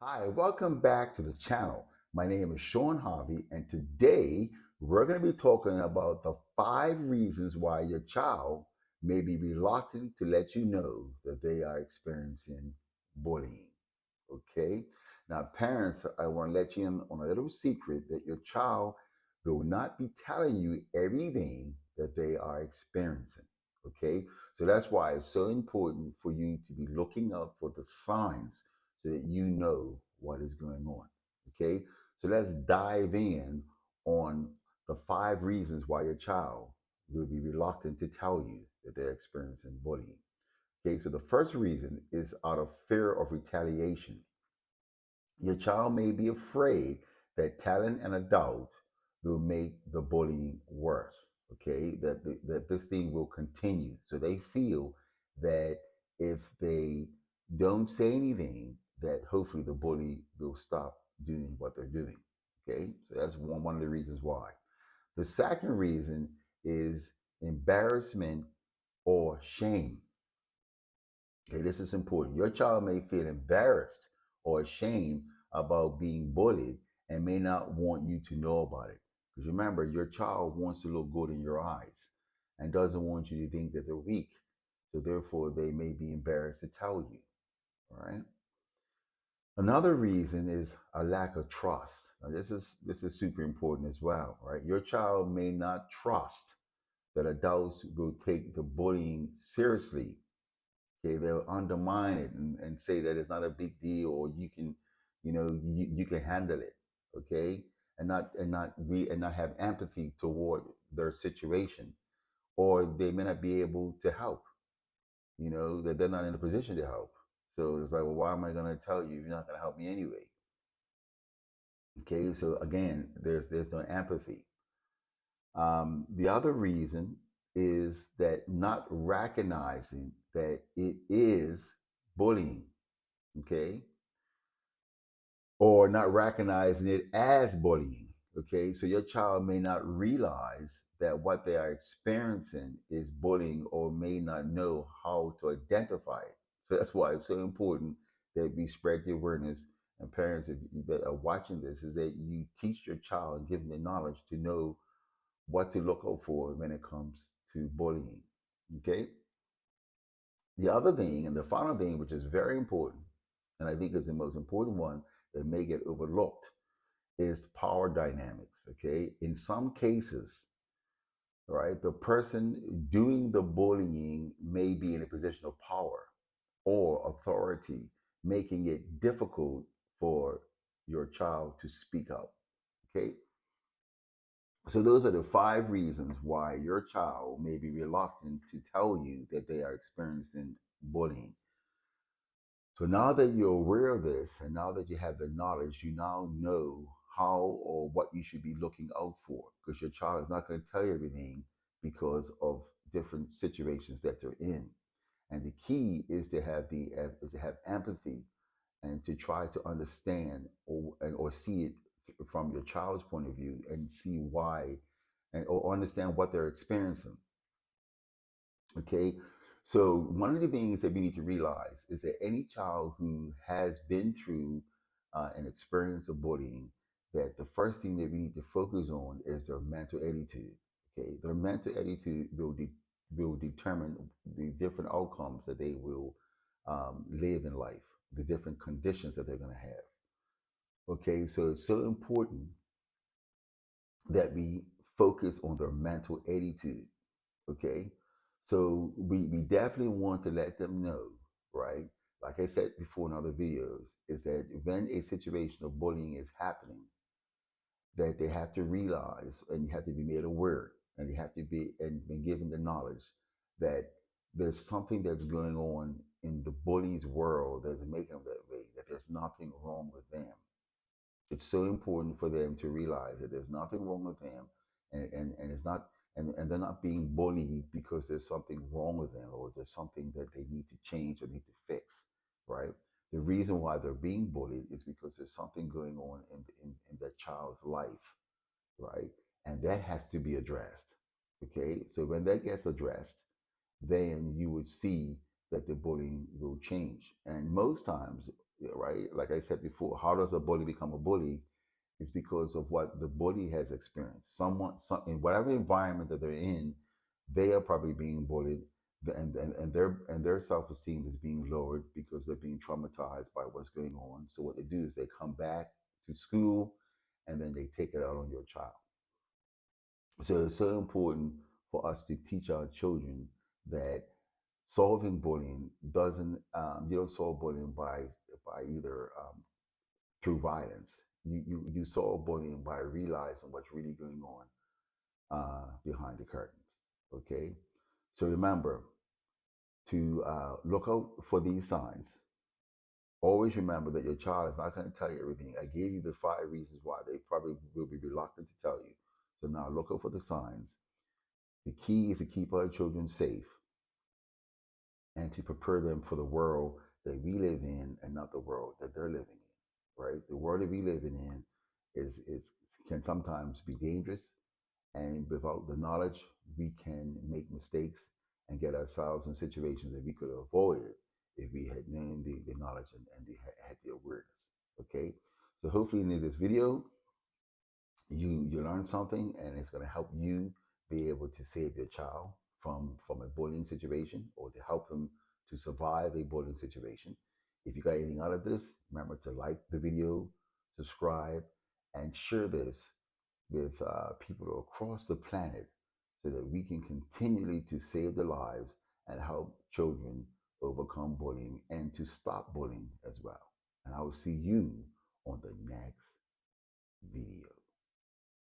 Hi, welcome back to the channel. My name is Sean Harvey, and today we're going to be talking about the 5 reasons why your child may be reluctant to let you know that they are experiencing bullying. Okay? Now, parents, I want to let you in on a little secret that your child will not be telling you everything that they are experiencing. Okay? So that's why it's so important for you to be looking out for the signs so that you know what is going on. Okay? So let's dive in on the 5 reasons why your child will be reluctant to tell you that they're experiencing bullying. Okay, so the first reason is out of fear of retaliation. Your child may be afraid that telling an adult will make the bullying worse. Okay, that this thing will continue. So they feel that if they don't say anything, that hopefully the bully will stop doing what they're doing. Okay, so that's one of the reasons why. The second reason is embarrassment or shame. Okay, this is important. Your child may feel embarrassed or ashamed about being bullied and may not want you to know about it. Because remember, your child wants to look good in your eyes and doesn't want you to think that they're weak. So therefore, they may be embarrassed to tell you. All right. Another reason is a lack of trust. Now, this is super important as well, right? Your child may not trust that adults will take the bullying seriously. Okay, they'll undermine it and say that it's not a big deal, or you can, you can handle it. Okay, and not have empathy toward their situation, or they may not be able to help. That they're not in a position to help. So it's like, well, why am I going to tell you if you're not going to help me anyway? Okay, so again, there's no empathy. The other reason is that not recognizing that it is bullying. Okay, or not recognizing it as bullying. Okay, so your child may not realize that what they are experiencing is bullying or may not know how to identify it. So that's why it's so important that we spread the awareness. And parents that are watching this is that you teach your child and give them the knowledge to know what to look out for when it comes to bullying. Okay. The other thing, and the final thing, which is very important, and I think is the most important one that may get overlooked, is power dynamics. Okay. In some cases, right, the person doing the bullying may be in a position of power or authority, making it difficult for your child to speak up. Okay. So those are the 5 reasons why your child may be reluctant to tell you that they are experiencing bullying. So now that you're aware of this and now that you have the knowledge, you now know how or what you should be looking out for, because your child is not going to tell you everything because of different situations that they're in. And the key is to have empathy and to try to understand or see it from your child's point of view and see why and or understand what they're experiencing. Okay. So one of the things that we need to realize is that any child who has been through an experience of bullying, that the first thing that we need to focus on is their mental attitude. Okay, their mental attitude will determine the different outcomes that they will live in life, the different conditions that they're going to have. Okay, so it's so important that we focus on their mental attitude. Okay, so we definitely want to let them know, right? Like I said before in other videos, is that when a situation of bullying is happening, that they have to realize and you have to be made aware and you have to be given the knowledge that there's something that's going on in the bully's world that's making them that way, that there's nothing wrong with them. It's so important for them to realize that there's nothing wrong with them, and it's not and they're not being bullied because there's something wrong with them or there's something that they need to change or need to fix, right? The reason why they're being bullied is because there's something going on in that child's life, right? And that has to be addressed. Okay, so when that gets addressed, then you would see that the bullying will change. And most times, Yeah, right? Like I said before, how does a bully become a bully? It's because of what the bully has experienced. In whatever environment that they're in, they are probably being bullied, and their self esteem is being lowered because they're being traumatized by what's going on. So what they do is they come back to school, and then they take it out on your child. So it's so important for us to teach our children that solving bullying doesn't you don't solve bullying by either through violence. You solve bullying by realizing what's really going on behind the curtains. Okay, so remember to look out for these signs. Always remember that your child is not going to tell you everything. I gave you the 5 reasons why they probably will be reluctant to tell you. So now look out for the signs. The key is to keep our children safe and to prepare them for the world that we live in and not the world that they're living in. Right? The world that we live in is can sometimes be dangerous, and without the knowledge, we can make mistakes and get ourselves in situations that we could have avoided if we had known the knowledge and had the awareness. Okay, so hopefully in this video you learn something, and it's going to help you be able to save your child from a bullying situation, or to help them to survive a bullying situation. If you got anything out of this, remember to like the video, subscribe, and share this with people across the planet, so that we can continually to save the lives and help children overcome bullying and to stop bullying as well. And I will see you on the next video.